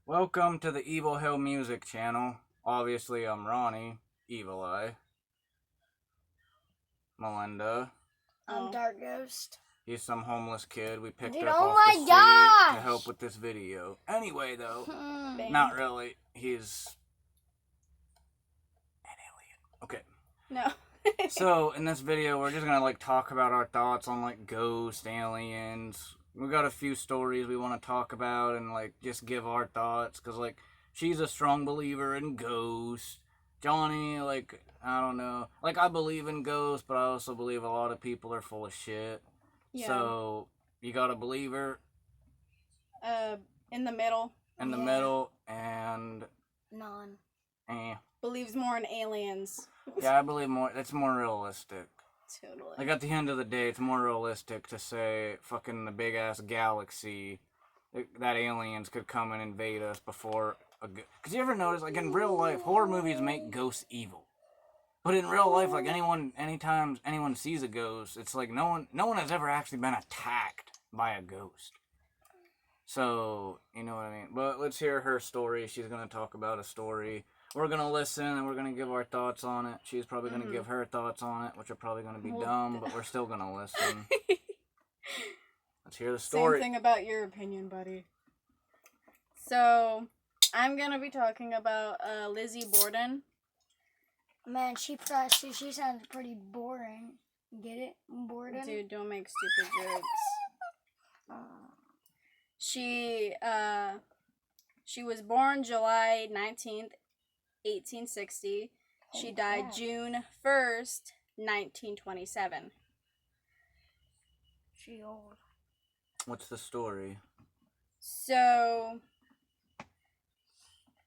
Welcome to the Evil Hill Music channel. Obviously, I'm Ronnie, Evil Eye, Melinda. I'm Dark Ghost. He's some homeless kid we picked Dude, up oh off my the street gosh! to help with this video. Anyway, though, Hmm. not really. He's an alien. Okay. No. So, in this video, we're just gonna, talk about our thoughts on, ghosts, aliens. We got a few stories we want to talk about and, just give our thoughts. Because, she's a strong believer in ghosts. Johnny, I don't know. I believe in ghosts, but I also believe a lot of people are full of shit. Yeah. So, you got a believer. In the middle. In the middle, and... None. Believes more in aliens. Yeah, I believe more. It's more realistic. Totally. At the end of the day, it's more realistic to say fucking the big ass galaxy that aliens could come and invade us before a. Cause you ever notice, in real life, horror movies make ghosts evil, but in real life, anytime anyone sees a ghost, it's no one has ever actually been attacked by a ghost. So you know what I mean. But let's hear her story. She's gonna talk about a story. We're going to listen, and we're going to give our thoughts on it. She's probably going to give her thoughts on it, which are probably going to be dumb, but we're still going to listen. Let's hear the story. Same thing about your opinion, buddy. So, I'm going to be talking about Lizzie Borden. Man, she sounds pretty boring. Get it? Borden? Dude, don't make stupid jokes. She was born July 19th, 1860. She died June 1st, 1927. She old. What's the story? So,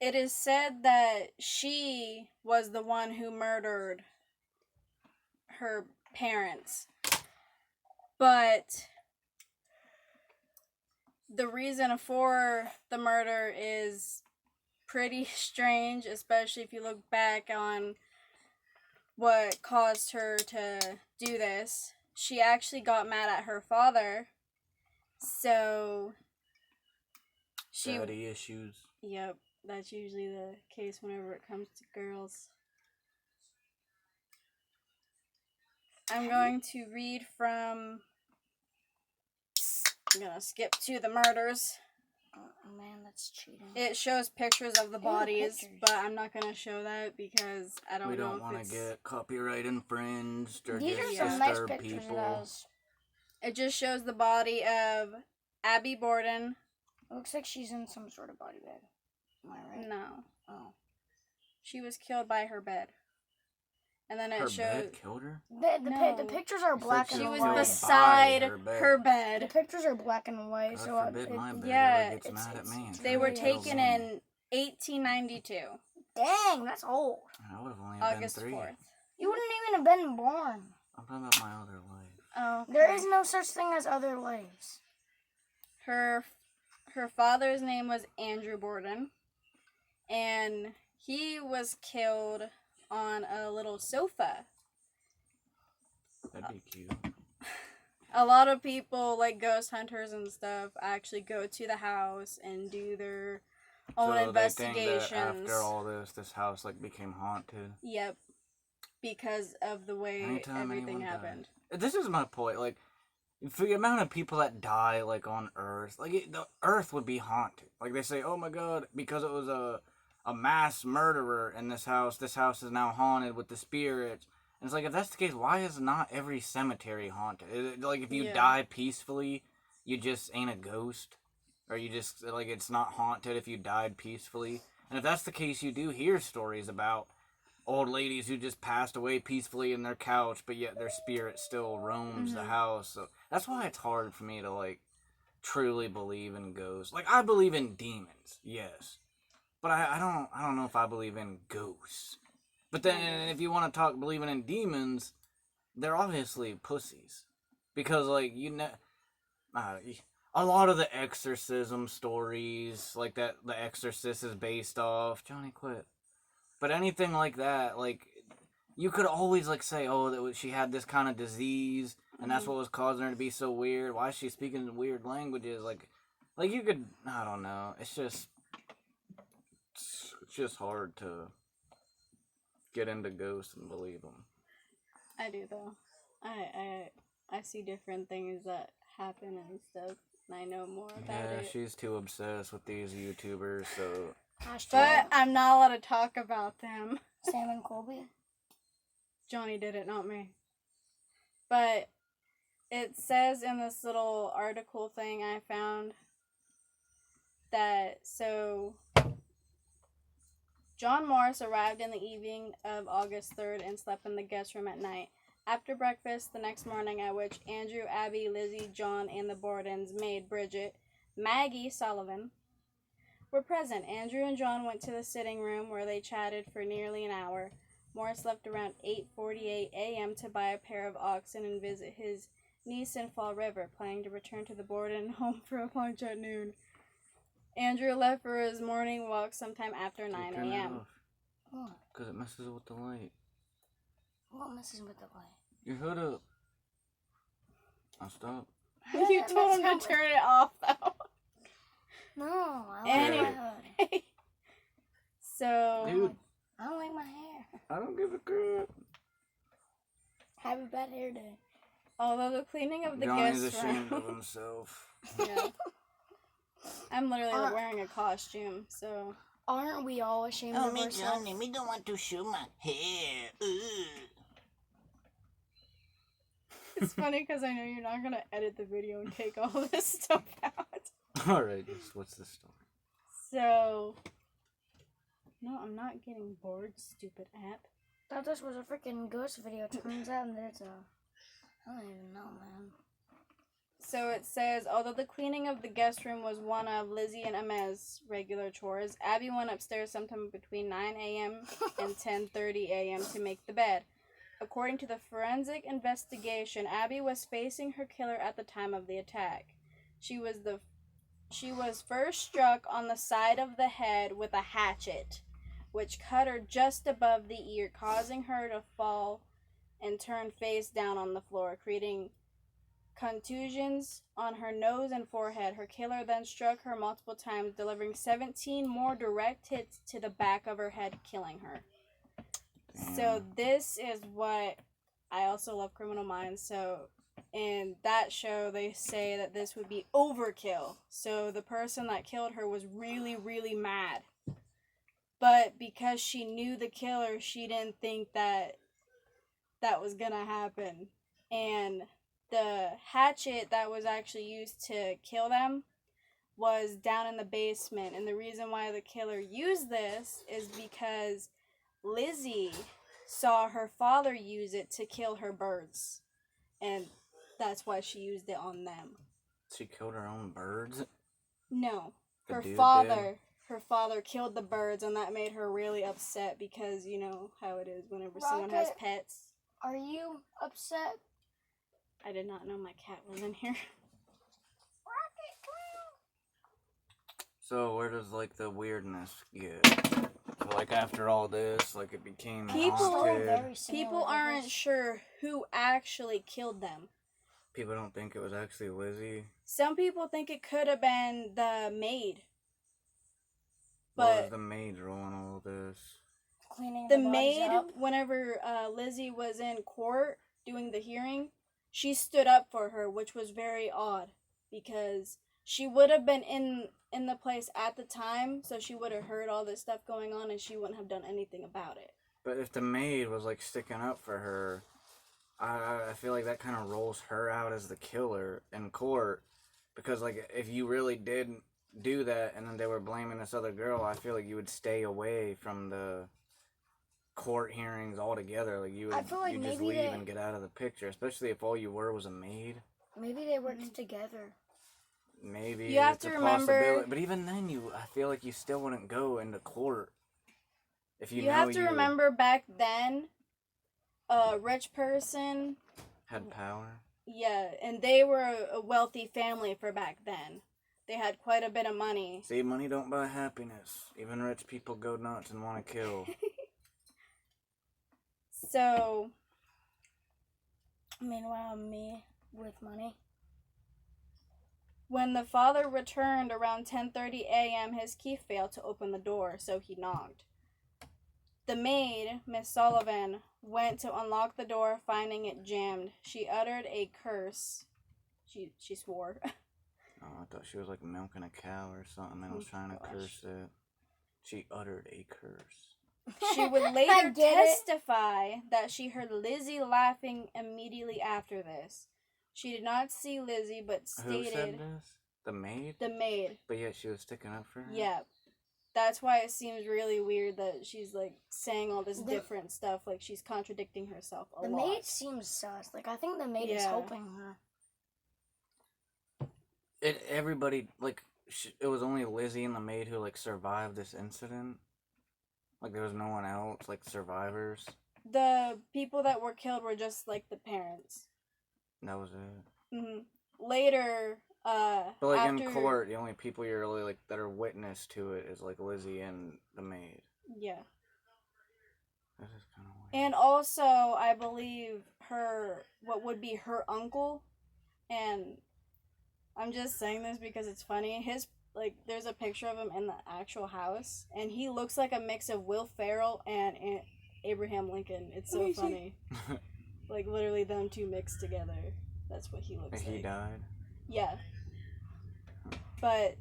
it is said that she was the one who murdered her parents. But the reason for the murder is pretty strange, especially if you look back on what caused her to do this. She actually got mad at her father, so Daddy issues. Yep, that's usually the case whenever it comes to girls. I'm going to read from... I'm gonna skip to the murders. Oh man, that's cheating. It shows pictures of the bodies, but I'm not gonna show that because I don't know if We don't want to get copyright infringed or These just are some nice disturb pictures of people. those. It just shows the body of Abby Borden. It looks like she's in some sort of body bag. Am I right? No. Oh. She was killed by her bed. And then it Her shows... bed killed her? The pictures are black and She white. was killed by beside her The bed. pictures are black and white, God so forbid my bed yeah, ever gets mad at me. and They tries were to kill taken me. in 1892. Dang, that's old. I would have only August been 3. 4th. You wouldn't even have been born. I'm talking about my other life. Oh, okay. There is no such thing as other lives. Her father's name was Andrew Borden, and he was killed on a little sofa. That'd be cute. A lot of people, like ghost hunters and stuff, actually go to the house and do their own so investigations. They think that after all this house became haunted. Yep, because of the way Anytime everything anyone happened. dies. This is my point. For the amount of people that die, on Earth, the Earth would be haunted. They say, oh my God, because it was a mass murderer in this house is now haunted with the spirits. And it's if that's the case, why is not every cemetery haunted? Is it, if you die peacefully, you just ain't a ghost? Or you just, it's not haunted if you died peacefully? And if that's the case, you do hear stories about old ladies who just passed away peacefully in their couch, but yet their spirit still roams the house. So that's why it's hard for me to, truly believe in ghosts. I believe in demons, yes. But I don't know if I believe in ghosts. But then, if you want to talk believing in demons, they're obviously pussies. Because, a lot of the exorcism stories, that The Exorcist is based off. Johnny, quit. But anything like that, you could always, say, oh, she had this kind of disease, and that's what was causing her to be so weird. Why is she speaking in weird languages? You could, I don't know. It's just, It's just hard to get into ghosts and believe them. I do though. I see different things that happen and stuff, and I know more about Yeah, it. she's too obsessed with these YouTubers, so But I'm not allowed to talk about them. Sam and Colby. Johnny did it, not me. But it says in this little article thing I found that John Morris arrived in the evening of August 3rd and slept in the guest room at night. After breakfast the next morning, at which Andrew, Abby, Lizzie, John, and the Bordens' maid Bridget, Maggie Sullivan, were present, Andrew and John went to the sitting room where they chatted for nearly an hour. Morris left around 8:48 a.m. to buy a pair of oxen and visit his niece in Fall River, planning to return to the Borden home for lunch at noon. Andrew left for his morning walk sometime after 9 a.m. What? Because it messes with the light. What messes with the light? Your hood up. I'll stop. You told him to turn it off, though. No, I like Anyway. my hood. So, Dude, I don't like my hair. I don't give a crap. Have a bad hair day. although the cleaning of the Johnny's guest ashamed of room, himself. yeah, I'm literally like, wearing a costume, so Aren't we all ashamed of ourselves? me don't want to show my hair. it's funny because I know you're not gonna edit the video and take all this stuff out. Alright, what's the story? So, no, I'm not getting bored, stupid app. Thought this was a freaking ghost video. Turns out that it's a... I don't even know, man. So it says, although the cleaning of the guest room was one of Lizzie and Emma's regular chores, Abby went upstairs sometime between 9 a.m. and 10:30 a.m. to make the bed. According to the forensic investigation, Abby was facing her killer at the time of the attack. She was first struck on the side of the head with a hatchet, which cut her just above the ear, causing her to fall and turn face down on the floor, creating contusions on her nose and forehead. Her killer then struck her multiple times, delivering 17 more direct hits to the back of her head, killing her. So this is what I also love Criminal Minds. So in that show, they say that this would be overkill. So the person that killed her was really, really mad. But because she knew the killer, she didn't think that that was gonna happen. And the hatchet that was actually used to kill them was down in the basement. And the reason why the killer used this is because Lizzie saw her father use it to kill her birds. And that's why she used it on them. She killed her own birds? No. The Her dude father. Her father killed the birds, and that made her really upset because you know how it is whenever someone has Rocket. pets. Are you upset? I did not know my cat was in here. So where does like the weirdness get? So like after all this, like it became People- haunted. Very similar People to aren't this. sure who actually killed them. People don't think it was actually Lizzie. Some people think it could have been the maid. What was But the maid role in all this? Cleaning the the bodies maid, up. whenever Lizzie was in court doing the hearing, she stood up for her, which was very odd because she would have been in the place at the time, so she would have heard all this stuff going on and she wouldn't have done anything about it. But if the maid was like sticking up for her, I feel like that kind of rolls her out as the killer in court. Because like if you really did do that and then they were blaming this other girl, I feel like you would stay away from the court hearings altogether. Like you would, I feel like you just maybe leave they- and get out of the picture. Especially if all you were was a maid. Maybe they worked together. Maybe You have it's to a remember- possibility. But even then, I feel like you still wouldn't go into court if you You know have to you remember back then, a rich person, had power. yeah, and they were a wealthy family for back then. They had quite a bit of money. See, money don't buy happiness. Even rich people go nuts and want to kill. So, Meanwhile, me with money. When the father returned around 10:30 a.m., his key failed to open the door, so he knocked. The maid, Miss Sullivan, went to unlock the door, finding it jammed. She uttered a curse. She swore. Oh, I thought she was like milking a cow or something and was trying to gosh. curse it. She uttered a curse. She would I later get it. testify that she heard Lizzie laughing immediately after this. She did not see Lizzie, but Who said stated this? The maid? the maid. But yet she was sticking up for her? Yeah. That's why it seems really weird that she's like saying all this The- different stuff, like she's contradicting herself a The lot. maid seems sus. Like, I think the maid is Yeah. helping her. Everybody, like, it was only Lizzie and the maid who, like, survived this incident. Like, there was no one else, like, survivors. The people that were killed were just like the parents. That was it. Later, But, like, after, in court, the only people you're really, like, that are witness to it is, like, Lizzie and the maid. yeah. This is kind of weird. And also, I believe what would be her uncle, and I'm just saying this because it's funny. There's a picture of him in the actual house, and he looks like a mix of Will Ferrell and Abraham Lincoln. It's so funny. Like, literally them two mixed together. That's what he looks like. He died? Yeah. But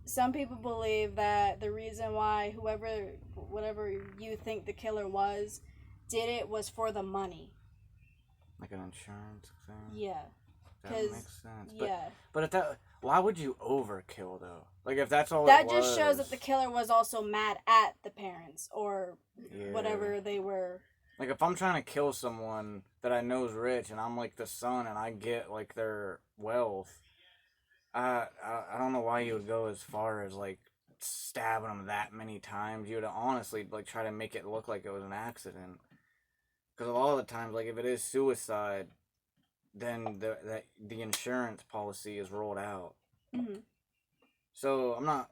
some people believe that the reason why whatever you think the killer was, did it was for the money. Like an insurance thing? Yeah. That makes sense. Yeah. But if that, why would you overkill though? Like if that's all That it just was, shows that the killer was also mad at the parents or Yeah. whatever they were. Like if I'm trying to kill someone that I know is rich and I'm like the son and I get like their wealth, I don't know why you would go as far as like stabbing them that many times. You would honestly like try to make it look like it was an accident. Because a lot of the times, like if it is suicide, then the insurance policy is rolled out. Mm-hmm. So I'm not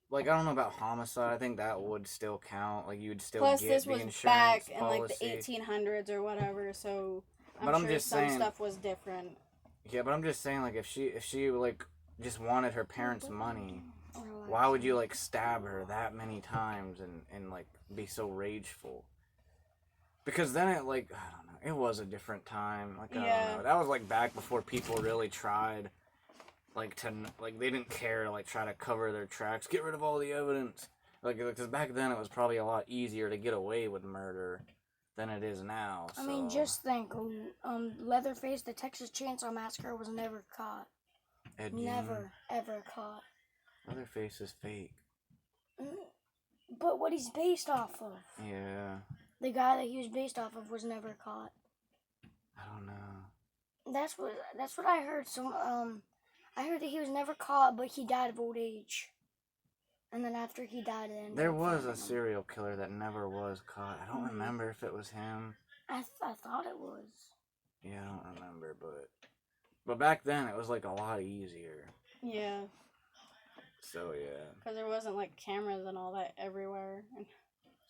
like I don't know about homicide. I think that would still count. Like you would still Plus, get this the was insurance back in policy. like the 1800s or whatever, so I'm But I'm sure just some saying- stuff was different. Yeah, but I'm just saying like if she like just wanted her parents' money, Or, like, why would you like stab her that many times and like be so rageful? Because then it like I don't know, it was a different time. Like I Yeah. don't know, that was like back before people really tried, like to like they didn't care to like try to cover their tracks, get rid of all the evidence. Like because back then it was probably a lot easier to get away with murder than it is now. So. I mean, just think, Leatherface, the Texas Chainsaw Massacre, was never caught. Ed Gein. Never, ever caught. Leatherface is fake. But what he's based off of, Yeah, the guy that he was based off of, was never caught. I don't know. That's what I heard. So, I heard that he was never caught, but he died of old age. And then after he died, There was a serial killer that never was caught. I don't remember if it was him. I thought it was. Yeah, I don't remember, but back then it was like a lot easier. Yeah, So yeah. because there wasn't like cameras and all that everywhere.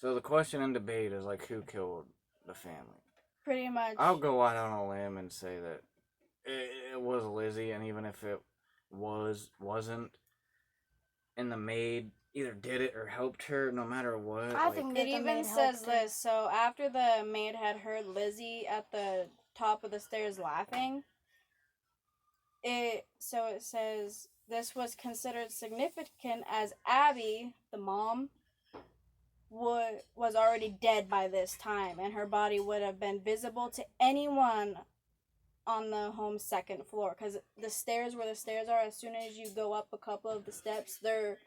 So the question and debate is like who killed the family. Pretty much. I'll go out on a limb and say that it was Lizzie, and even if it wasn't, and the maid either did it or helped her, no matter what. I like, think It that the even maid says helped her. this. So after the maid had heard Lizzie at the top of the stairs laughing, it says this was considered significant as Abby, the mom, was already dead by this time, and her body would have been visible to anyone on the home's second floor, because the stairs where the stairs are, as soon as you go up a couple of the steps, the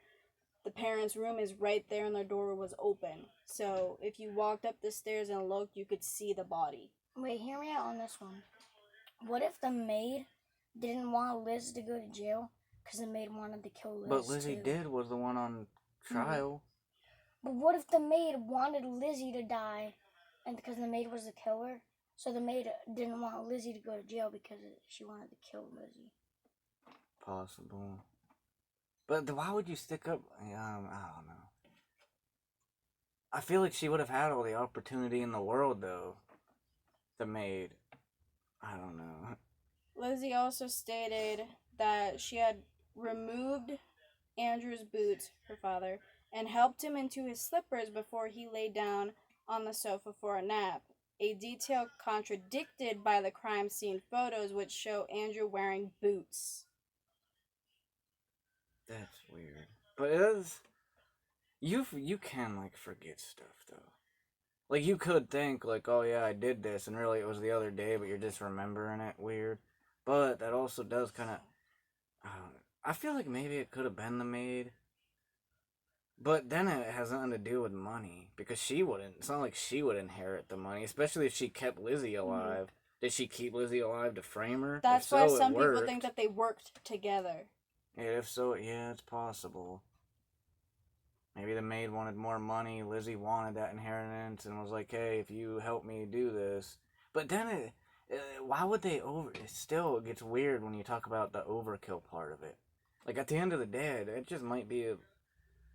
parents' room is right there and their door was open. So if you walked up the stairs and looked, you could see the body. Wait, hear me out on this one. What if the maid didn't want Liz to go to jail because the maid wanted to kill Liz? But Lizzie too? did was the one on trial. But what if the maid wanted Lizzie to die, and because the maid was the killer, so the maid didn't want Lizzie to go to jail because she wanted to kill Lizzie? Possible. But why would you stick up? Yeah, I don't know. I feel like she would have had all the opportunity in the world, though. The maid. I don't know. Lizzie also stated that she had removed Andrew's boots, her father, and helped him into his slippers before he lay down on the sofa for a nap. A detail contradicted by the crime scene photos, which show Andrew wearing boots. That's weird. But it is. You can, like, forget stuff, though. Like, you could think, like, oh yeah, I did this, and really it was the other day, but you're just remembering it weird. But that also does kind of. I feel like maybe it could have been the maid. But then it has nothing to do with money. Because she wouldn't. It's not like she would inherit the money, especially if she kept Lizzie alive. Did she keep Lizzie alive to frame her? That's If why so, it some people worked. think that they worked together. Yeah, if so, yeah, it's possible. Maybe the maid wanted more money, Lizzie wanted that inheritance, and was like, hey, if you help me do this. But then, why would they it still gets weird when you talk about the overkill part of it. Like, at the end of the day, it just might be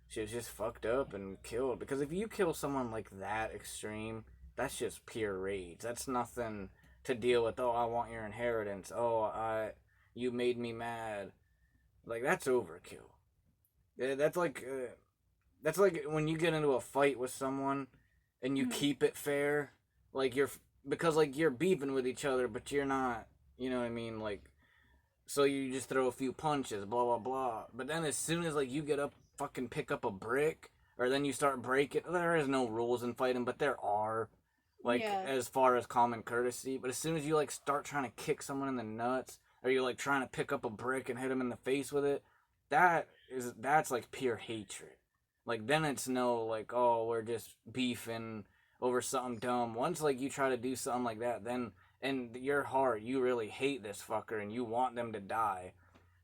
she was just fucked up and killed. Because if you kill someone like that extreme, that's just pure rage. That's nothing to deal with, oh, I want your inheritance, you made me mad. Like, that's overkill. That's like when you get into a fight with someone and you keep it fair, like because like you're beefing with each other, but you're not, you know what I mean? Like, so you just throw a few punches, blah blah blah. But then as soon as like you get up, fucking pick up a brick, or then you start breaking, there is no rules in fighting, but there are, like as far as common courtesy. But as soon as you like start trying to kick someone in the nuts, or you're like trying to pick up a brick and hit him in the face with it, that's like pure hatred. Like, then it's no, like, oh, we're just beefing over something dumb. Once, like, you try to do something like that, then, in your heart, you really hate this fucker and you want them to die.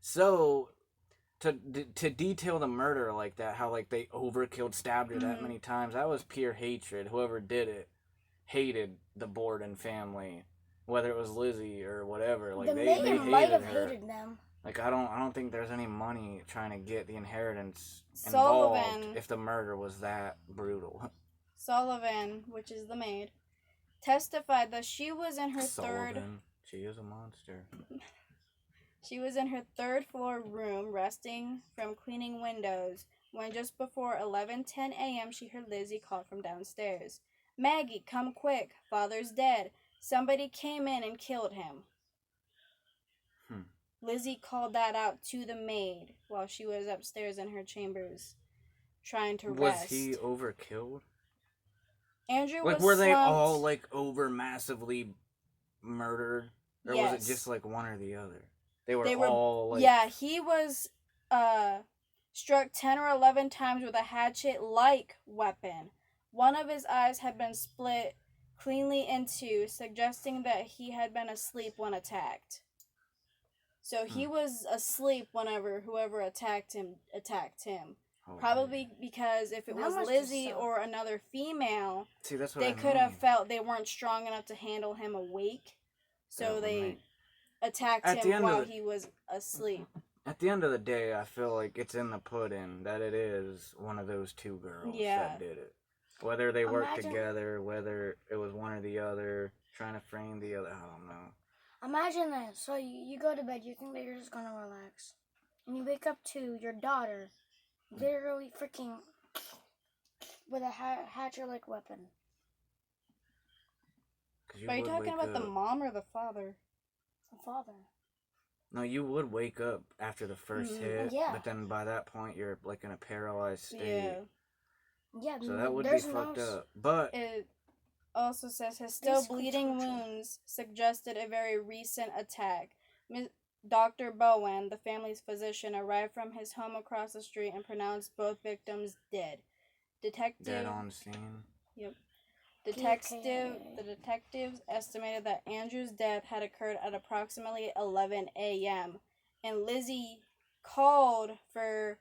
So, to detail the murder like that, how, like, they overkilled, stabbed her that many times, that was pure hatred. Whoever did it hated the Borden family, whether it was Lizzie or whatever. Like, The they maid hated might have her. hated them. Like, I don't think there's any money trying to get the inheritance Sullivan. involved if the murder was that brutal. Sullivan, which is the maid, testified that she was in her Sullivan, she is a monster. She was in her third floor room resting from cleaning windows when just before 11:10 a.m. she heard Lizzie call from downstairs. Maggie, come quick. Father's dead. Somebody came in and killed him. Lizzie called that out to the maid while she was upstairs in her chambers trying to rest. Was he overkilled? Andrew like, was were they slumped. all, like, over massively murdered? Or was it just, like, one or the other? They were all, like... Yeah, he was struck 10 or 11 times with a hatchet-like weapon. One of his eyes had been split cleanly into, suggesting that he had been asleep when attacked. So he was asleep whenever whoever attacked him. Oh, Probably because if it That was must Lizzie have sucked. or another female, see, that's what they I could mean. have felt they weren't strong enough to handle him awake. So That they would make- attacked At the him end of while the- he was asleep. At the end of the day, I feel like it's in the pudding that it is one of those two girls Yeah. that did it. Whether they worked Imagine- together, whether it was one or the other, trying to frame the other, I don't know. Imagine this. So you go to bed, you think that you're just gonna relax. And you wake up to your daughter literally freaking with a hatchet-like weapon. 'Cause Are you would talking wake about the up- mom or the father? The father. No, you would wake up after the first hit, Yeah. but then by that point you're like in a paralyzed state. Yeah. Yeah, So that would be there's fucked no up. But It also says his still Physical bleeding torture. wounds suggested a very recent attack. Dr. Bowen, the family's physician, arrived from his home across the street and pronounced both victims dead. dead on scene. The detectives estimated that Andrew's death had occurred at approximately 11 a.m. and Lizzie called for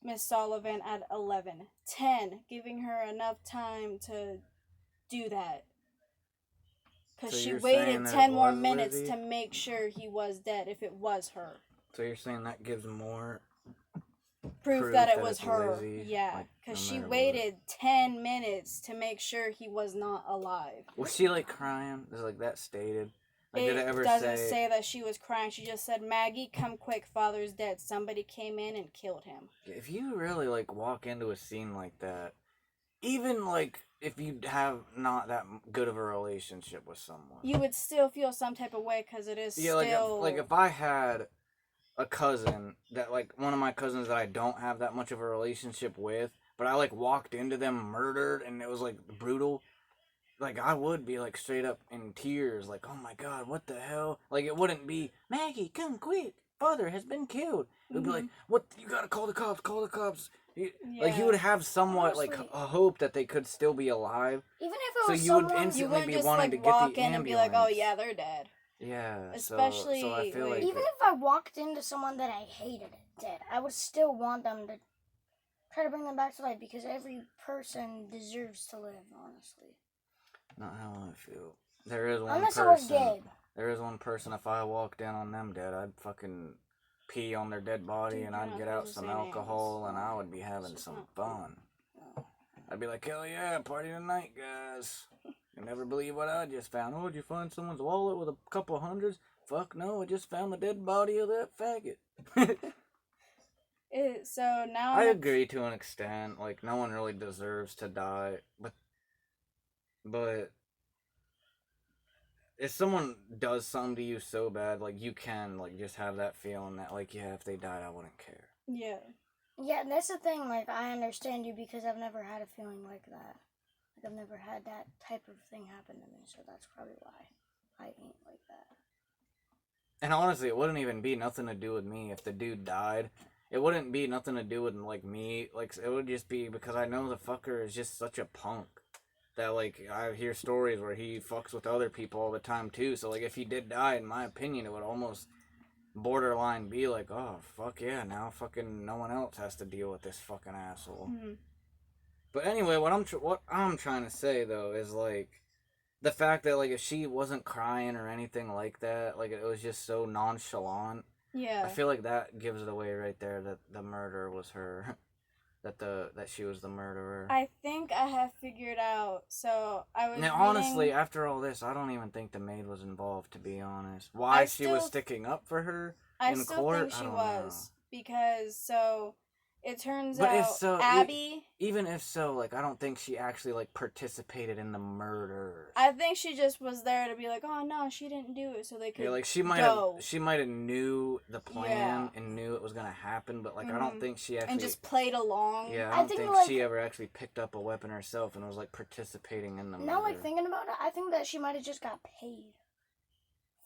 Miss Sullivan at 11:10, giving her enough time to do that. Because So she you're waited saying that 10 it more was minutes Lizzie? to make sure he was dead if it was her. So you're saying that gives more Proof that it that was it's her. Lizzie, Yeah, like, because no she matter what. waited 10 minutes to make sure he was not alive. Was she like crying? Is like that stated? Like, did it ever doesn't say that she was crying. She just said, "Maggie, come quick, father's dead. Somebody came in and killed him." If you really like walk into a scene like that, even like if you have not that good of a relationship with someone, You would still feel some type of way because it is yeah, still... like if I had a cousin that like one of my cousins that I don't have that much of a relationship with, but I like walked into them murdered and it was like brutal. Like I would be like straight up in tears, like, oh my god, what the hell? Like it wouldn't be Maggie, come quick, father has been killed. It would be like, what? You gotta call the cops, call the cops. Like you would have somewhat like Honestly, a hope that they could still be alive. Even if it So was you would someone, You instantly wouldn't be just wanting like to get walk the in and be like, "Oh ambulance. yeah, they're dead." Yeah, Especially, so I feel like even if I walked into someone that I hated dead, I would still want them to try to bring them back to life because every person deserves to live, honestly. not how I feel. There is one Unless it was person. Gabe. There is one person. If I walked in on them dead, I'd fucking pee on their dead body Dude, and you're I'd not get supposed out to some say names. alcohol and I would be having It's some not fun. No. I'd be like, hell yeah, party tonight, guys. You never believe what I just found. Oh, did you find someone's wallet with a couple hundreds? Fuck no, I just found the dead body of that faggot. So now I agree to an extent. Like, no one really deserves to die. But if someone does something to you so bad, like, you can, like, just have that feeling that, like, yeah, if they died, I wouldn't care. Yeah. Yeah, that's the thing. Like, I understand you because I've never had a feeling like that. Like, I've never had that type of thing happen to me, so that's probably why I ain't like that. And honestly, it wouldn't even be nothing to do with me if the dude died. It wouldn't be nothing to do with, like, me. Like, it would just be because I know the fucker is just such a punk. That, like, I hear stories where he fucks with other people all the time, too. So, like, if he did die, in my opinion, it would almost borderline be like, oh, fuck yeah, now fucking no one else has to deal with this fucking asshole. Mhm. But anyway, what I'm trying to say, though, is, like, the fact that, like, if she wasn't crying or anything like that, like, it was just so nonchalant, Yeah. I feel like that gives it away right there that the murder was her. that she was the murderer. I think I have figured out. So I was Now, reading... honestly, after all this, I don't even think the maid was involved, to be honest. Why she was sticking up for her I in still court, think I she don't was because it turns But if out so, Abby. even if so, like, I don't think she actually, like, participated in the murder. I think she just was there to be like, oh no, she didn't do it, so they could. Yeah, like, she might have knew the plan and knew it was gonna happen, but, like, I don't think she actually... And just played along. Yeah, I don't think like, she ever actually picked up a weapon herself and was, like, participating in the murder. Now, like, thinking about it, I think that she might have just got paid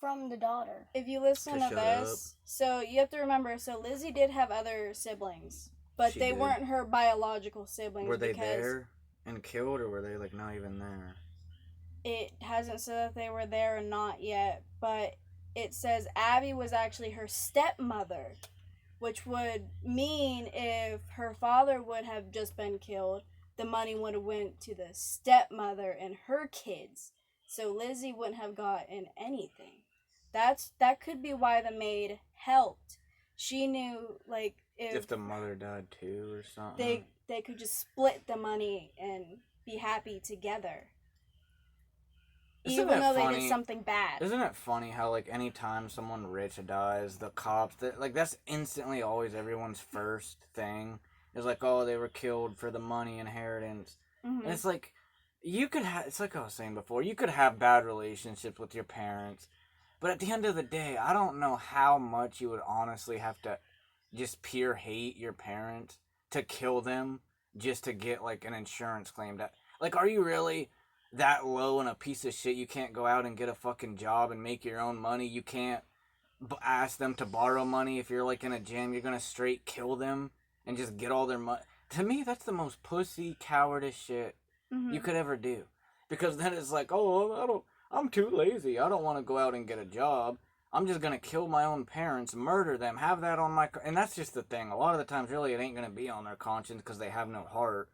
from the daughter. If you listen to this, so you have to remember, so Lizzie did have other siblings, but they weren't her biological siblings. Were they there and killed, or were they, like, not even there? It hasn't said that they were there or not yet, but it says Abby was actually her stepmother, which would mean if her father would have just been killed, the money would have went to the stepmother and her kids, so Lizzie wouldn't have gotten anything. That could be why the maid helped. She knew, like, if the mother died too or something, they could just split the money and be happy together. Even though they did something bad. Isn't it funny how, like, anytime someone rich dies, the cops, that's instantly always everyone's first thing. Is like, oh, they were killed for the money inheritance. Mm-hmm. And it's like, you could have, it's like I was saying before, you could have bad relationships with your parents. But at the end of the day, I don't know how much you would honestly have to just pure hate your parents to kill them just to get, like, an insurance claim. Like, are you really that low in a piece of shit you can't go out and get a fucking job and make your own money? You can't ask them to borrow money if you're, like, in a jam. You're gonna straight kill them and just get all their money. To me, that's the most pussy, cowardice shit you could ever do. Because then it's like, oh, I'm too lazy. I don't want to go out and get a job. I'm just going to kill my own parents, murder them, have that on my... And that's just the thing. A lot of the times, really, it ain't going to be on their conscience because they have no heart.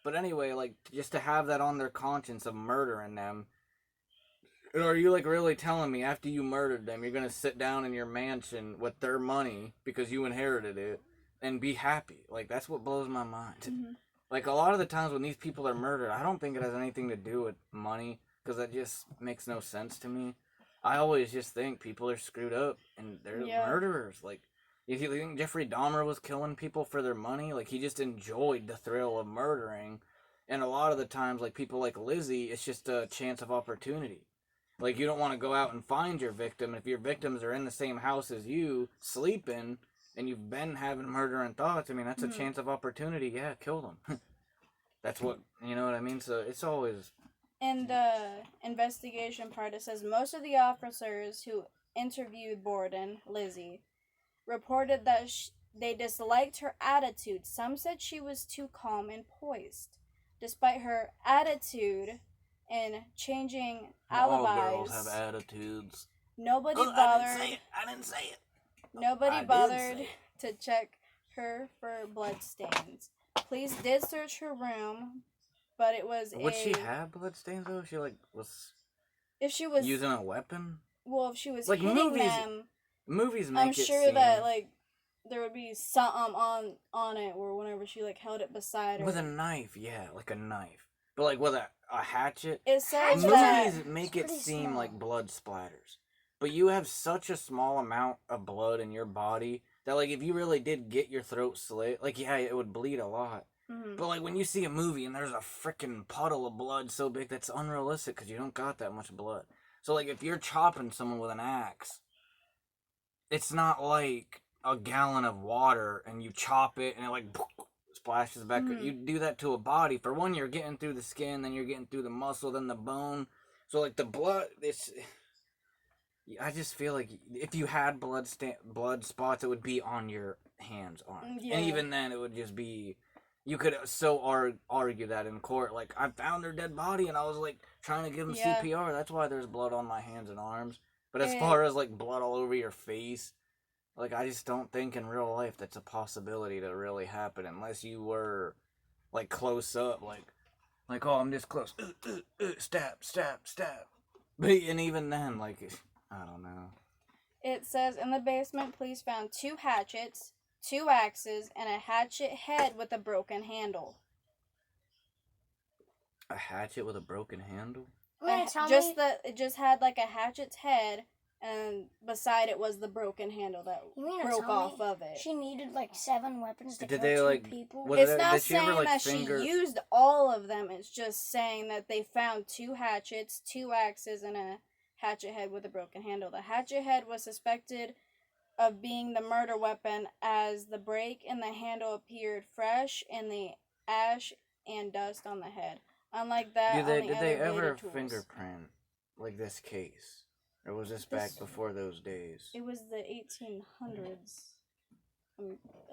But anyway, like, just to have that on their conscience of murdering them. Are you, like, really telling me after you murdered them, you're going to sit down in your mansion with their money because you inherited it and be happy? Like, that's what blows my mind. Mm-hmm. Like, a lot of the times when these people are murdered, I don't think it has anything to do with money because that just makes no sense to me. I always just think people are screwed up and they're Yeah. murderers. Like, if you think Jeffrey Dahmer was killing people for their money, like he just enjoyed the thrill of murdering. And a lot of the times, like people like Lizzie, it's just a chance of opportunity. Like you don't want to go out and find your victim. If your victims are in the same house as you, sleeping, and you've been having murdering thoughts, I mean that's a Mhm. chance of opportunity. Yeah, kill them. That's what you know what I mean. So it's always In the investigation part, it says most of the officers who interviewed Borden, Lizzie, reported that they disliked her attitude. Some said she was too calm and poised. Despite her attitude and changing all girls alibis, have attitudes. nobody Oh, bothered. I didn't say it. Nobody I did bothered say it. to check her for blood stains. Police did search her room, but it was Would she have bloodstains though? She like was if she was using a weapon. well, if she was Like, hitting movies them, Movies make I'm it sure seem that like there would be something on it, or whenever she like held it beside her. with a knife, yeah, like a knife. But like with a hatchet, It says Hatchets that movies make It's it pretty seem small. like blood splatters. But you have such a small amount of blood in your body that like if you really did get your throat slit, like yeah, it would bleed a lot. Mhm. But like when you see a movie and there's a freaking puddle of blood so big that's unrealistic because you don't got that much blood. So like if you're chopping someone with an axe, it's not like a gallon of water and you chop it and it like splashes back. Mhm. You do that to a body. For one, you're getting through the skin, then you're getting through the muscle, then the bone. So like the blood, it's. I just feel like if you had blood spots, it would be on your hands, arms, Yeah. and even then, it would just be. You could so argue that in court. Like I found her dead body, and I was like trying to give him Yeah. CPR. That's why there's blood on my hands and arms. But as And- far as like blood all over your face, like I just don't think in real life that's a possibility to really happen unless you were like close up, like oh I'm this close, stab, stab, stab. But and even then, like I don't know. It says in the basement, police found 2 hatchets, 2 axes, and a hatchet head with a broken handle. A hatchet with a broken handle. Man, tell just me, that it just had like a hatchet's head, and beside it was the broken handle that you mean to broke tell off me of it. she needed like 7 weapons to Did kill they, 2 like, people? was It's that- not did she ever, saying like, that finger- she used all of them. It's just saying that they found 2 hatchets, 2 axes, and a hatchet head with a broken handle. The hatchet head was suspected of being the murder weapon as the break in the handle appeared fresh in the ash and dust on the head. Unlike that, on the Did other they ever related tools. fingerprint like this case, or was this back This- before those days? It was the 1800s.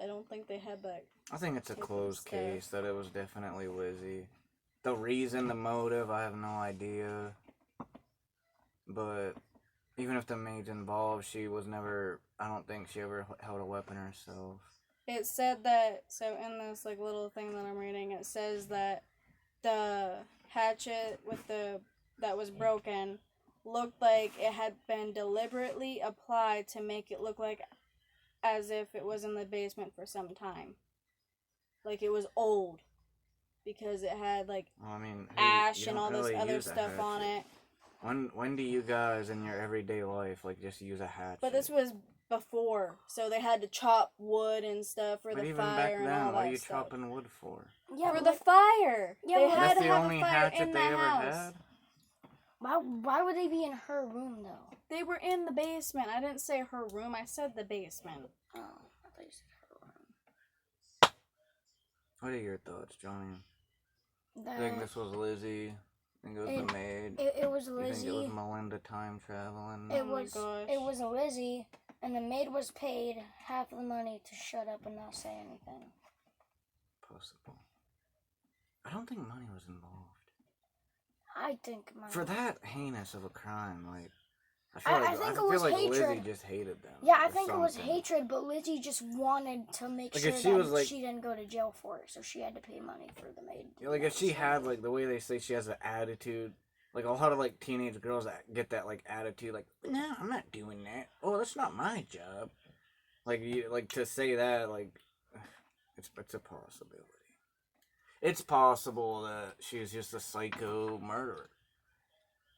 I don't think they had that. I think it's a Type of closed stuff. case that it was definitely Lizzie. The reason, the motive, I have no idea. But even if the maid's involved, she was never. I don't think she ever held a weapon herself. It said that, so in this like little thing that I'm reading, it says that the hatchet that was broken looked like it had been deliberately applied to make it look like as if it was in the basement for some time. Like it was old because it had like Well, I mean, ash you and don't all this really other use a stuff on hatchet. it. When do you guys in your everyday life like just use a hatchet? But this was before, so they had to chop wood and stuff for But the even fire back and then, all what that are you stuff. chopping wood for? Yeah, For but the like, fire. Yeah, they but had That's to the have only a fire hatchet in they the ever house. had. why would they be in her room though? They were in the basement. I didn't say her room. I said the basement. Oh, I thought you said her room. What are your thoughts, Johnny? You That think this was Lizzie? Think it was the maid? it was You think it was Lizzie. Melinda time traveling? Oh my It gosh. was Lizzie, and the maid was paid half the money to shut up and not say anything. Possible. I don't think money was involved. I think my For that heinous of a crime, like I I think it was Lizzie hatred. just hated them. Yeah, I or think it was something. hatred, but Lizzie just wanted to make Like, sure if she that was, like- she didn't go to jail for it, so she had to pay money for the maid. Yeah, like if she had like the way they say she has an attitude, like a lot of like teenage girls that get that like attitude, like no, I'm not doing that. Oh, that's not my job. Like you like to say that like it's a possibility. It's possible that she was just a psycho murderer.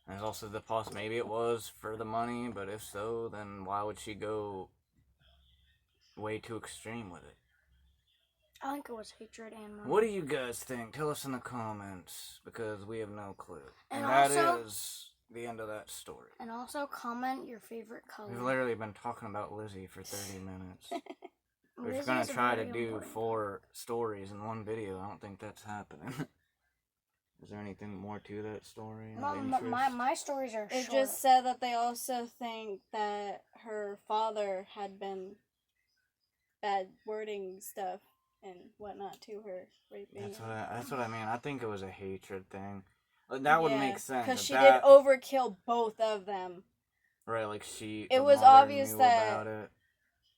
And there's also the maybe it was for the money, but if so, then why would she go way too extreme with it? I think it was hatred and money. What do you guys think? Tell us in the comments, because we have no clue. And that also- is the end of that story. And also comment your favorite color. We've literally been talking about Lizzie for 30 minutes. We're Lizzie gonna is a try to very do important 4 stories in one video. I don't think that's happening. Is there anything more to that story? of No, interest? my stories are It short. just said that they also think that her father had been bad wording stuff and whatnot to her, raping her. That's what I mean. I think it was a hatred thing. That would make sense. Because if she that, did overkill both of them. right, like she. It the was mother obvious knew that- about it.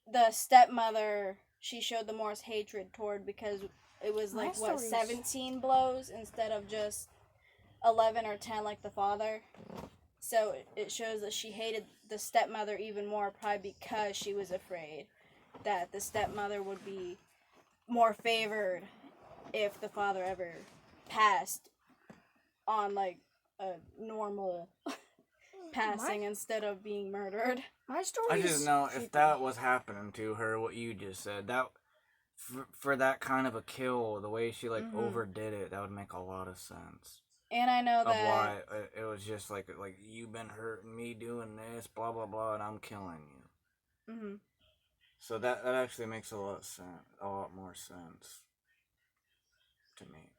The stepmother, she showed the most hatred toward because it was My like, what, stories- 17 blows instead of just 11 or 10 like the father. So it shows that she hated the stepmother even more, probably because she was afraid that the stepmother would be more favored if the father ever passed on like a normal passing instead of being murdered. My story I is just know if creepy. that was happening to her, what you just said, that for that kind of a kill, the way she like Mhm. overdid it, that would make a lot of sense. And I know Of that why it was just like you've been hurting me doing this, blah blah blah, and I'm killing you. Mhm. So that actually makes a lot more sense to me.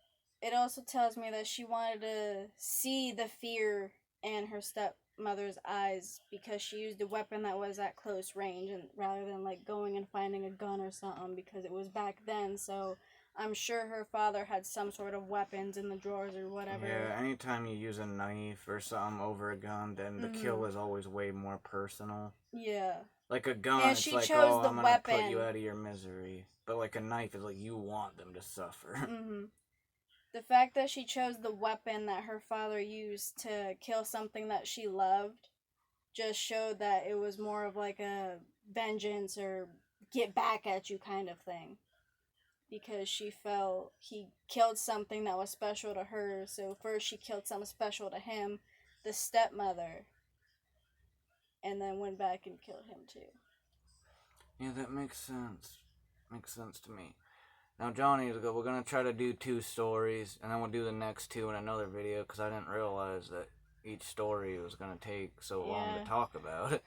it also tells me that she wanted to see the fear in her stepmother's eyes because she used a weapon that was at close range, and rather than like going and finding a gun or something, because it was back then. So I'm sure her father had some sort of weapons in the drawers or whatever. Yeah, anytime you use a knife or something over a gun, then the kill is always way more personal. Yeah. Like a gun, And it's she like, chose oh, the I'm gonna put weapon. you out of your misery. But like a knife is like, you want them to suffer. Mm-hmm. The fact that she chose the weapon that her father used to kill something that she loved just showed that it was more of like a vengeance or get back at you kind of thing. Because she felt he killed something that was special to her, so first she killed something special to him, the stepmother, and then went back and killed him too. Yeah, that makes sense. Makes sense to me. Now, Johnny, we're going to try to do 2 stories, and then we'll do the next 2 in another video, because I didn't realize that each story was going to take so long Yeah. to talk about.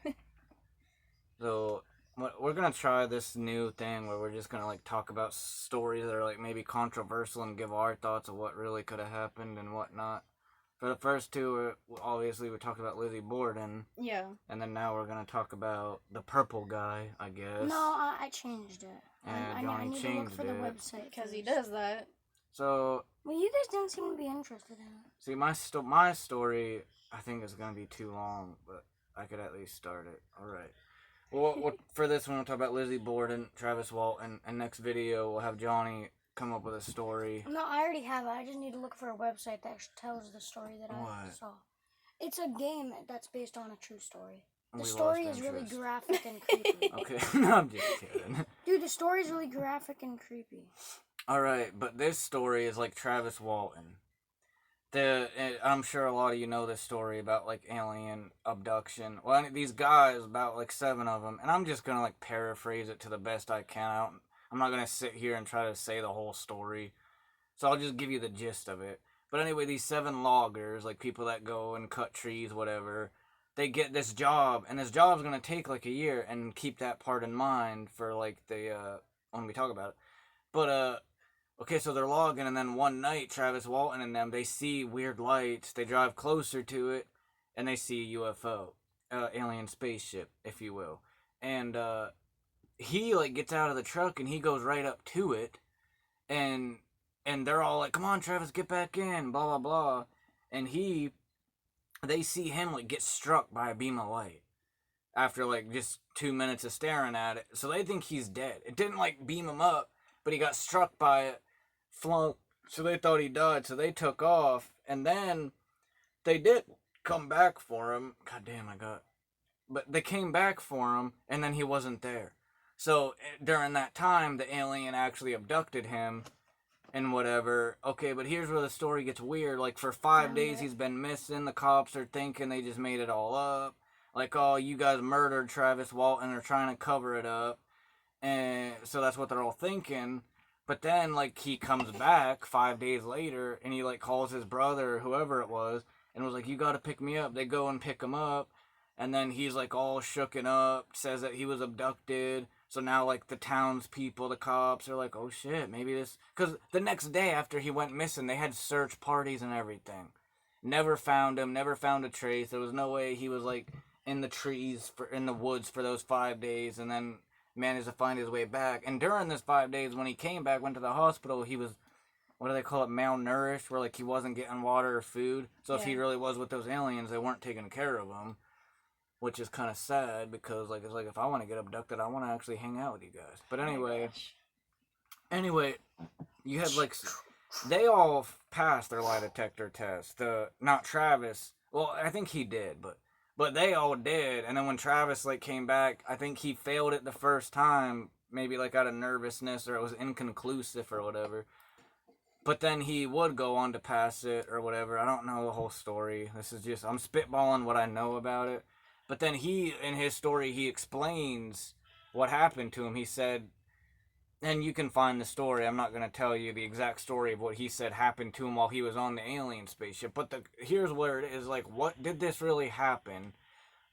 So, we're going to try this new thing where we're just going to, like, talk about stories that are, like, maybe controversial and give our thoughts of what really could have happened and whatnot. For the first 2, obviously, we talked about Lizzie Borden, Yeah. and then now we're going to talk about the purple guy, I guess. No, I changed it. Yeah, I Johnny need to look changed for the it. website Because he first. does that. So, Well, you guys didn't seem to be interested in it. see, my story, I think is going to be too long, but I could at least start it. Alright. Well, for this one, we'll talk about Lizzie Borden, Travis Walton, and next video, we'll have Johnny come up with a story. No, I already have it. I just need to look for a website that tells the story that I What? saw. It's a game that's based on a true story. The We story lost is really interest. graphic and creepy. Okay, no, I'm just kidding. Dude, the story is really graphic and creepy. Alright, but this story is like Travis Walton. I'm sure a lot of you know this story about like alien abduction. Well, these guys, about like 7 of them, and I'm just gonna like paraphrase it to the best I can. I'm not gonna sit here and try to say the whole story, so I'll just give you the gist of it. But anyway, these 7 loggers, like people that go and cut trees, whatever, they get this job, and this job's gonna take like a year, and keep that part in mind for like the when we talk about it. But okay, so they're logging, and then one night, Travis Walton and them, they see weird lights. They drive closer to it, and they see a UFO, alien spaceship, if you will. And he like gets out of the truck, and he goes right up to it, and they're all like, "Come on, Travis, get back in," blah blah blah. And they see him like get struck by a beam of light after like just 2 minutes of staring at it. So they think he's dead. It didn't like beam him up, but he got struck by it. Flunk, so they thought he died, so they took off, and then they did come back for him. God damn, but they came back for him, and then he wasn't there. So during that time, the alien actually abducted him, and whatever. Okay, but here's where the story gets weird. Like, for 5 days it. he's been missing. The cops are thinking they just made it all up. Like, oh, you guys murdered Travis Walton. They're trying to cover it up. And so that's what they're all thinking. But then, like, he comes back 5 days later, and he, like, calls his brother, or whoever it was, and was like, you gotta pick me up. They go and pick him up. And then he's, like, all shooken up, says that he was abducted. So now, like, the townspeople, the cops are like, oh shit, maybe this. Because the next day after he went missing, they had search parties and everything. Never found him, never found a trace. There was no way he was, like, in the trees, in the woods for those 5 days, and then managed to find his way back. And during this 5 days, when he came back, went to the hospital, he was, what do they call it, malnourished, where, like, he wasn't getting water or food. So if he really was with those aliens, they weren't taking care of him. Which is kind of sad because, like, it's like, if I want to get abducted, I want to actually hang out with you guys. But anyway, you had, like, they all passed their lie detector test. Not Travis. Well, I think he did, but they all did. And then when Travis, like, came back, I think he failed it the first time, maybe, like, out of nervousness, or it was inconclusive or whatever. But then he would go on to pass it or whatever. I don't know the whole story. This is just, I'm spitballing what I know about it. But then he, in his story, he explains what happened to him. He said, and you can find the story. I'm not going to tell you the exact story of what he said happened to him while he was on the alien spaceship. But here's where it is, like, what did this really happen?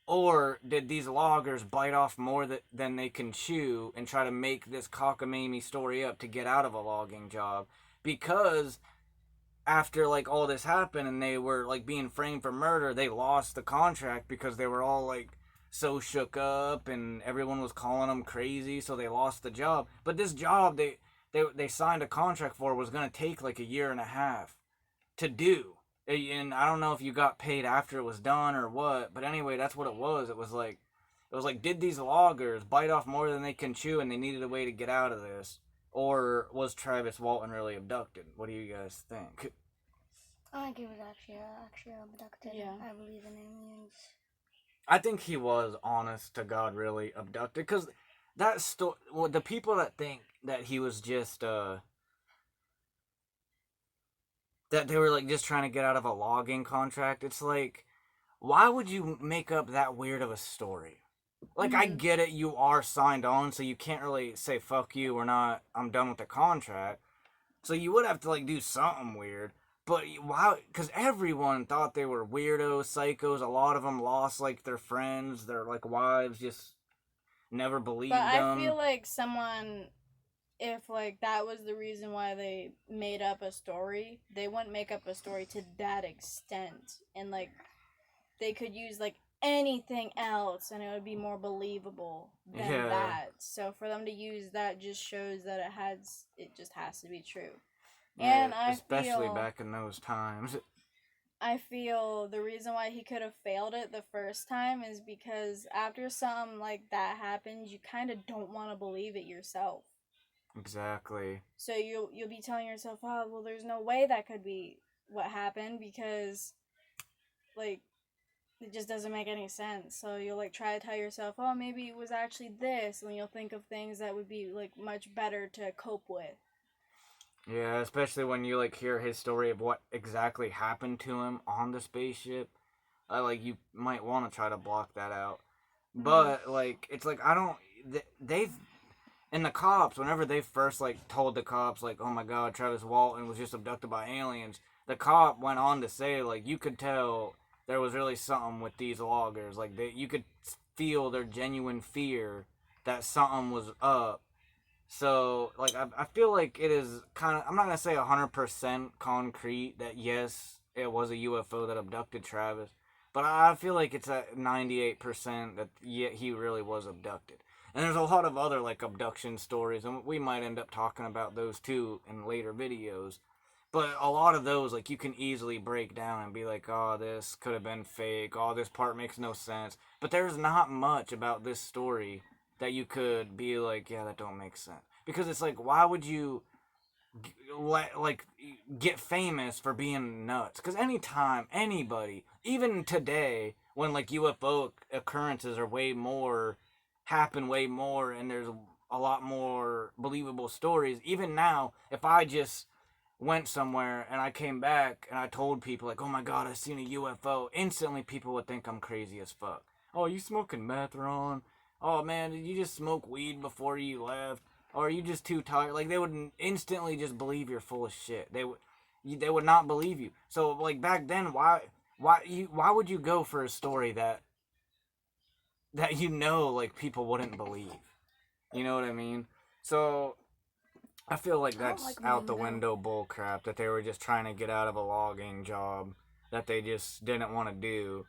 Or did these loggers bite off more than they can chew and try to make this cockamamie story up to get out of a logging job? Because after, like, all this happened and they were, like, being framed for murder, they lost the contract because they were all, like, so shook up and everyone was calling them crazy, so they lost the job. But this job they signed a contract for was going to take, like, 1.5 years to do. And I don't know if you got paid after it was done or what, but anyway, that's what it was. It was like, did these loggers bite off more than they can chew and they needed a way to get out of this? Or was Travis Walton really abducted? What do you guys think? I think he was actually abducted. Yeah. I believe in aliens. I think he was, honest to God, really abducted. Because that the people that think that he was just, that they were, like, just trying to get out of a logging contract, it's like, why would you make up that weird of a story? Like, I get it, you are signed on, so you can't really say, fuck you, I'm done with the contract. So you would have to, like, do something weird. But why? Because everyone thought they were weirdos, psychos. A lot of them lost, like, their friends, their, like, wives, just never believed But them. I feel like someone, if, like, that was the reason why they made up a story, they wouldn't make up a story to that extent. And, like, they could use, like, anything else and it would be more believable than that. So for them to use that just shows that it just has to be true. And especially back in those times. I feel the reason why he could have failed it the first time is because after something like that happens, you kind of don't want to believe it yourself. Exactly. So you'll be telling yourself, oh, well, there's no way that could be what happened because, like, it just doesn't make any sense. So you'll, like, try to tell yourself, oh, maybe it was actually this, and you'll think of things that would be, like, much better to cope with. Yeah, especially when you, like, hear his story of what exactly happened to him on the spaceship. Like, you might want to try to block that out. But, like, it's like, they've, and the cops, whenever they first, like, told the cops, like, oh my god, Travis Walton was just abducted by aliens, the cop went on to say, like, you could tell there was really something with these loggers. Like, you could feel their genuine fear that something was up. So, like, I feel like it is kind of, I'm not going to say 100% concrete that, yes, it was a UFO that abducted Travis. But I feel like it's at 98% that, yeah, he really was abducted. And there's a lot of other, like, abduction stories, and we might end up talking about those, too, in later videos. But a lot of those, like, you can easily break down and be like, oh, this could have been fake. Oh, this part makes no sense. But there's not much about this story that you could be like, yeah, that don't make sense. Because it's like, why would you get famous for being nuts? Because anytime anybody, even today, when, like, UFO occurrences are happen way more, and there's a lot more believable stories, even now, if I just went somewhere and I came back and I told people like, oh my god, I seen a UFO, instantly people would think I'm crazy as fuck. Oh, you smoking meth, Ron? Oh man, did you just smoke weed before you left? Or are you just too tired? Like they would instantly just believe you're full of shit. They would not believe you. So like back then, why would you go for a story that like people wouldn't believe? You know what I mean? So I feel like I don't that's like out the window. window bull crap that they were just trying to get out of a logging job that they just didn't want to do.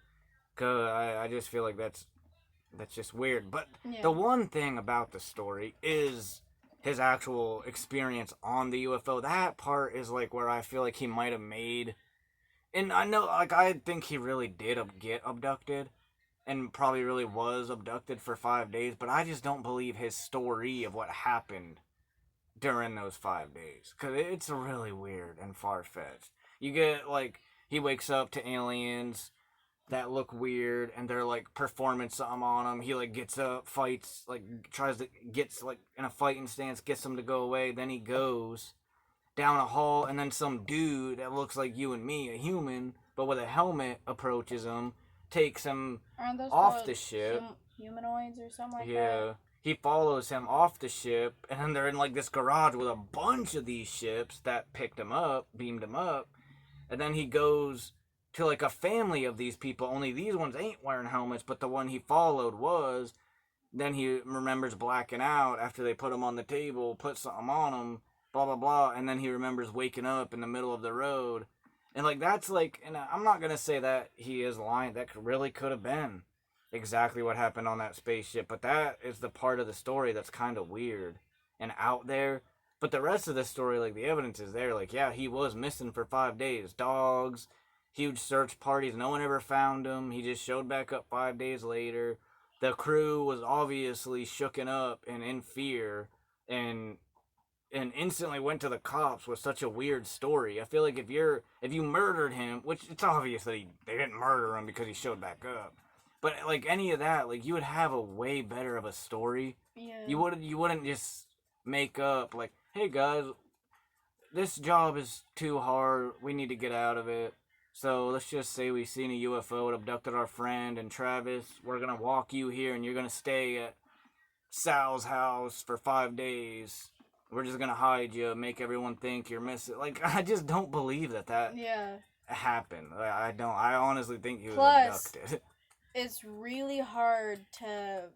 Cause I just feel like that's just weird. But Yeah. the one thing about the story is his actual experience on the UFO. That part is like where I feel like he might have made. And I know, like, I think he really did get abducted and probably really was abducted for 5 days, but I just don't believe his story of what happened during those 5 days. Because it's really weird and far fetched. You get, like, he wakes up to aliens that look weird and they're like performing something on him. He like gets up, fights, like tries to gets like in a fighting stance, gets them to go away. Then he goes down a hall and then some dude that looks like you and me, a human, but with a helmet approaches him, takes him Aren't those off called the ship. humanoids or something like Yeah. that? He follows him off the ship, and then they're in like this garage with a bunch of these ships that picked him up, beamed him up, and then he goes to like a family of these people. Only these ones ain't wearing helmets, but the one he followed was. Then he remembers blacking out after they put him on the table, put something on him, blah blah blah, and then he remembers waking up in the middle of the road, and like that's like, and I'm not gonna say that he is lying. That really could have been exactly what happened on that spaceship, but that is the part of the story that's kind of weird and out there. But the rest of the story, like the evidence is there. Like, yeah, he was missing for 5 days. Dogs, huge search parties. No one ever found him. He just showed back up 5 days later. The crew was obviously shooken up and in fear, and instantly went to the cops with such a weird story. I feel like if you murdered him, which it's obvious that they didn't murder him because he showed back up, but like any of that, like you would have a way better of a story. Yeah. You wouldn't just make up like, hey guys, this job is too hard. We need to get out of it. So let's just say we seen a UFO. It abducted our friend and Travis. We're gonna walk you here, and you're gonna stay at Sal's house for 5 days. We're just gonna hide you, make everyone think you're missing. Like, I just don't believe that Yeah. happened. I don't. I honestly think he was Plus- abducted. It's really hard to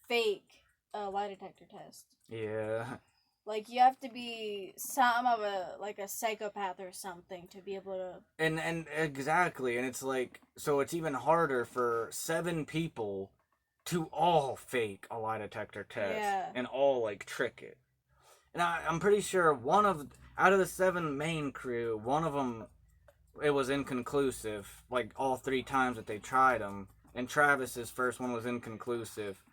fake a lie detector test. Yeah. Like you have to be some of a psychopath or something to be able to. And exactly, and it's like, so it's even harder for 7 people to all fake a lie detector test Yeah. and all like trick it. And I'm pretty sure out of the 7 main crew, one of them, it was inconclusive. Like all 3 times that they tried them, and Travis's first one was inconclusive.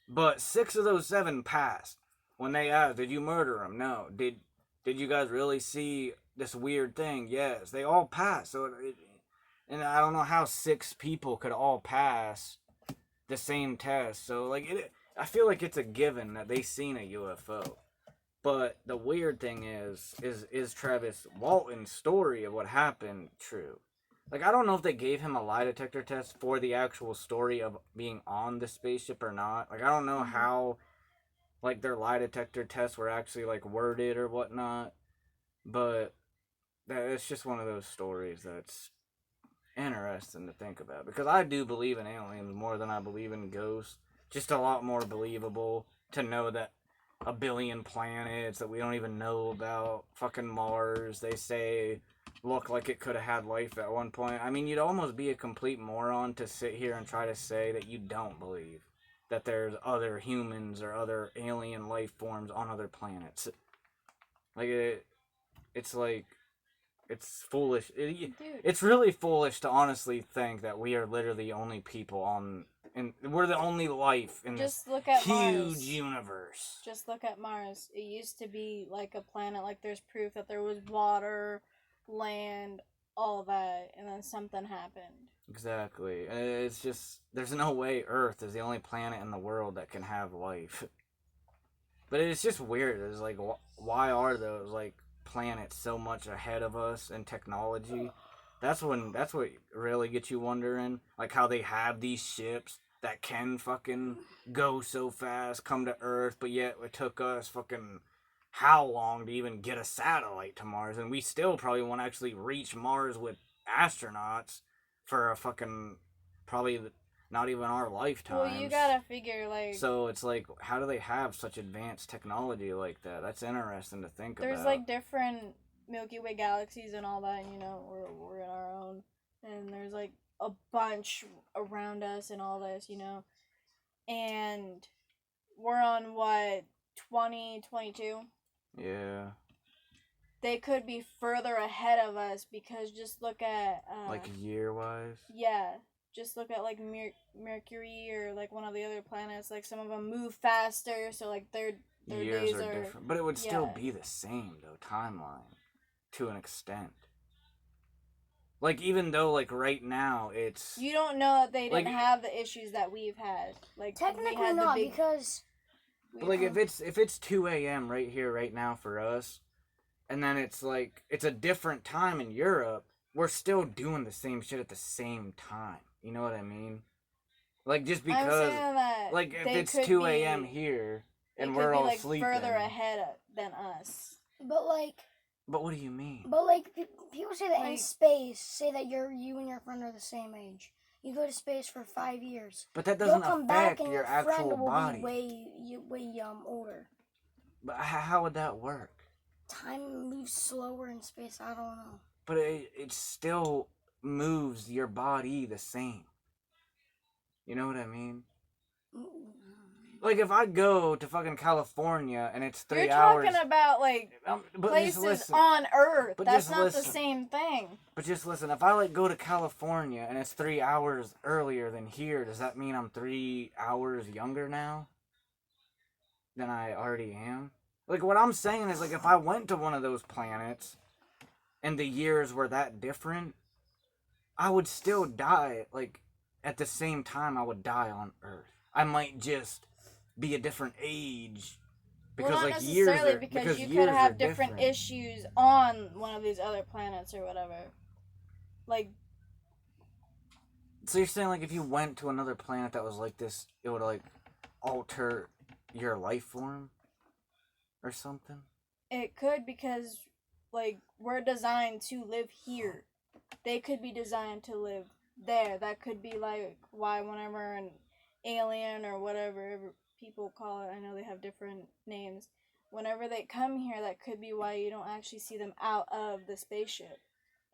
But 6 of those 7 passed. When they asked, "Did you murder him?" No. Did you guys really see this weird thing? Yes. They all passed. And I don't know how 6 people could all pass the same test. So like I feel like it's a given that they seen a UFO. But the weird thing is Travis Walton's story of what happened true? Like, I don't know if they gave him a lie detector test for the actual story of being on the spaceship or not. Like, I don't know how, like, their lie detector tests were actually, like, worded or whatnot. But it's just one of those stories that's interesting to think about. Because I do believe in aliens more than I believe in ghosts. Just a lot more believable to know that a billion planets that we don't even know about. Fucking Mars, they say, look like it could have had life at one point. I mean, you'd almost be a complete moron to sit here and try to say that you don't believe that there's other humans or other alien life forms on other planets. Like, it's like, it's foolish. Dude. It's really foolish to honestly think that we are literally the only people on, and we're the only life in Just this look at huge Mars. universe. Just look at Mars. It used to be like a planet. Like there's proof that there was water, land, all that, and then something happened. Exactly. It's just, there's no way Earth is the only planet in the world that can have life. But it's just weird. It's like, why are those like planets so much ahead of us in technology? That's what really gets you wondering, like how they have these ships that can fucking go so fast, come to Earth, but yet it took us fucking how long to even get a satellite to Mars, and we still probably won't actually reach Mars with astronauts for a fucking probably not even our lifetimes. Well, you gotta figure, like, So it's like, how do they have such advanced technology like that? That's interesting to think there's about. like different Milky Way galaxies and all that, you know, we're in our own. And there's like a bunch around us and all this, you know. And we're on what, 2022? Yeah. They could be further ahead of us because just look at Like year wise? yeah, just look at like Mercury or like one of the other planets. Like some of them move faster, so like their Years days are different. But it would still yeah. be the same, though, timeline. To an extent. Like, even though, like, right now, it's... You don't know that they didn't Like- have the issues that we've had. Like we Technically had not, the big, because But, like, if it's 2 a.m. right here, right now for us, and then it's, like, it's a different time in Europe, we're still doing the same shit at the same time. You know what I mean? Like, just I'm because... saying that Like, if they it's could 2 be- a.m. here, they and could we're be, all like, sleeping... further ahead than us. but like But what do you mean? people say that in Like- space, say that you and your friend are the same age. You go to space for 5 years. But that You'll doesn't come back affect and your your friend actual will body. be way older. But how would that work? Time moves slower in space. I don't know. But it still moves your body the same. You know what I mean? Like, if I go to fucking California and it's 3 You're hours... talking about like but places just listen. on Earth. But That's just not the listen. same thing. But just listen, if I, like, go to California and it's 3 hours earlier than here, does that mean I'm 3 hours younger now than I already am? Like, what I'm saying is, like, if I went to one of those planets and the years were that different, I would still die, like, at the same time I would die on Earth. I might just be a different age. Because, Well, not like, years necessarily are... because you years could are have different issues on one of these other planets or whatever. Like, So you're saying, like, if you went to another planet that was like this, it would, like, alter your life form? Or something? it could because, like, we're designed to live here. They could be designed to live there. That could be, like, why whenever an alien or whatever people call it, I know they have different names. Whenever they come here, that could be why you don't actually see them out of the spaceship.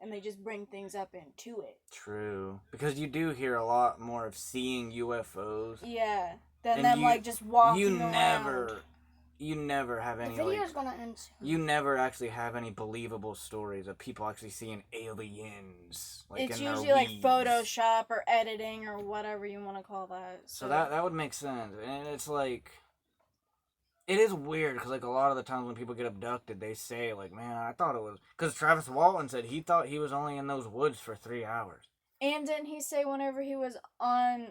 And they just bring things up into it. True. Because you do hear a lot more of seeing UFOs. Yeah. Than And them, you- like, just walking You around. never have The any, video's like... gonna end soon. You never actually have any believable stories of people actually seeing aliens. Like, It's in their usually like weeds. Photoshop or editing or whatever you want to call that. So that would make sense. And it's like... It is weird, because, like, a lot of the times when people get abducted, they say, like, man, I thought it was... Because Travis Walton said he thought he was only in those woods for 3 hours. And didn't he say whenever he was on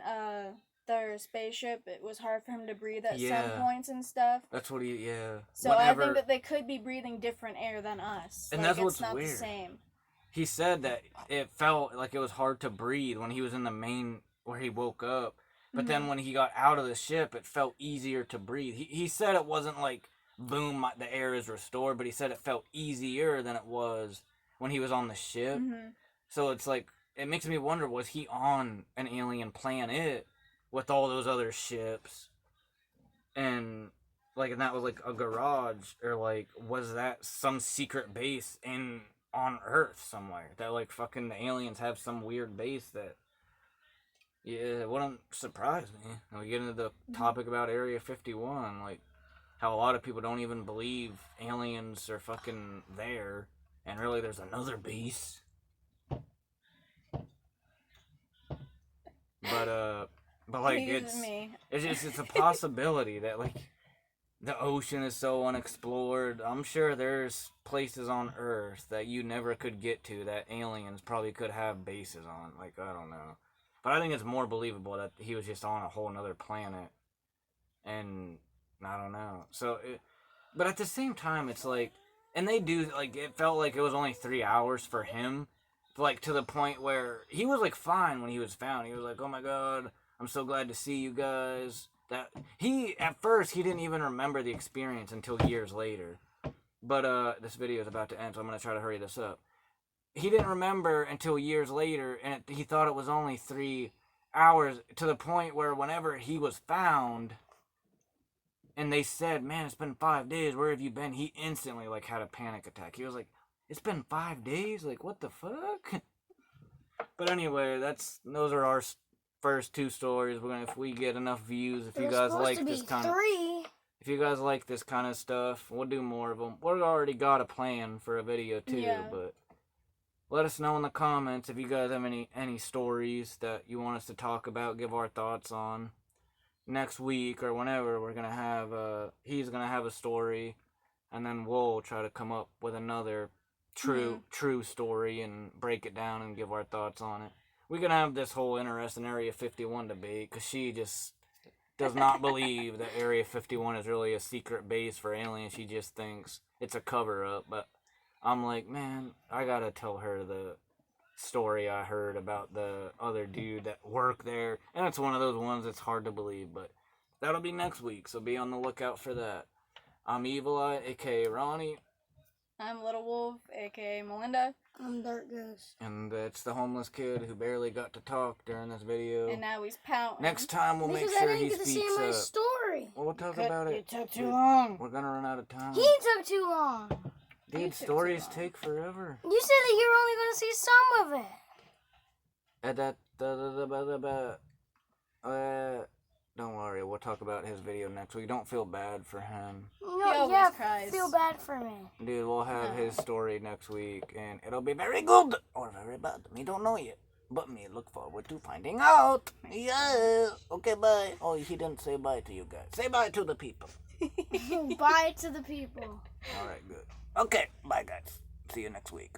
their spaceship, it was hard for him to breathe at Yeah. some points and stuff? That's what he... Yeah. So I think that they could be breathing different air than us. And like, that's it's what's not weird. the same. He said that it felt like it was hard to breathe when he was in the main... Where he woke up. But then when he got out of the ship, it felt easier to breathe. He said it wasn't like, boom, the air is restored, but he said it felt easier than it was when he was on the ship. Mm-hmm. So it's like, it makes me wonder, was he on an alien planet with all those other ships? And, like, and that was like a garage, or like, was that some secret base on Earth somewhere? That, like, fucking the aliens have some weird base that... Yeah, it wouldn't surprise me. And we get into the topic about Area 51, like, how a lot of people don't even believe aliens are fucking there, and really there's another base. But like, Excuse me. it's a possibility that, like, the ocean is so unexplored. I'm sure there's places on Earth that you never could get to that aliens probably could have bases on. Like, I don't know. But I think it's more believable that he was just on a whole nother planet and I don't know. So, but at the same time, it's like, and they do, like, it felt like it was only 3 hours for him, like, to the point where he was, like, fine when he was found. He was like, oh my god, I'm so glad to see you guys. At first, he didn't even remember the experience until years later. But, this video is about to end, so I'm going to try to hurry this up. He didn't remember until years later, and he thought it was only 3 hours, to the point where whenever he was found, and they said, man, it's been 5 days, where have you been? He instantly, like, had a panic attack. He was like, it's been 5 days? Like, what the fuck? But anyway, those are our first 2 stories. If we get enough views, if you guys like this kind of... If you guys like this kind of stuff, we'll do more of them. We've already got a plan for a video, too, but... Let us know in the comments if you guys have any stories that you want us to talk about, give our thoughts on. Next week or whenever, we're going to have, he's going to have a story, and then we'll try to come up with another true story and break it down and give our thoughts on it. We're going to have this whole interesting Area 51 debate, because she just does not believe that Area 51 is really a secret base for aliens. She just thinks it's a cover-up, but... I'm like, man, I gotta tell her the story I heard about the other dude that worked there. And it's one of those ones that's hard to believe, but that'll be next week, so be on the lookout for that. I'm Evil Eye, a.k.a. Ronnie. I'm Little Wolf, a.k.a. Melinda. I'm Dark Ghost. And it's the homeless kid who barely got to talk during this video. And now he's pouting. Next time we'll make sure he speaks see my up. story. Well, we'll talk about it. It took too long. We're gonna run out of time. He took too long. Dude, stories take forever. You said that you're only going to see some of it. Don't worry, we'll talk about his video next week. Don't feel bad for him. No, yeah, feel bad for me. Dude, we'll have his story next week, and it'll be very good or very bad. Me don't know yet, but me look forward to finding out. Yeah. Okay, bye. Oh, he didn't say bye to you guys. Say bye to the people. Bye to the people. All right, good. Okay, bye, guys. See you next week.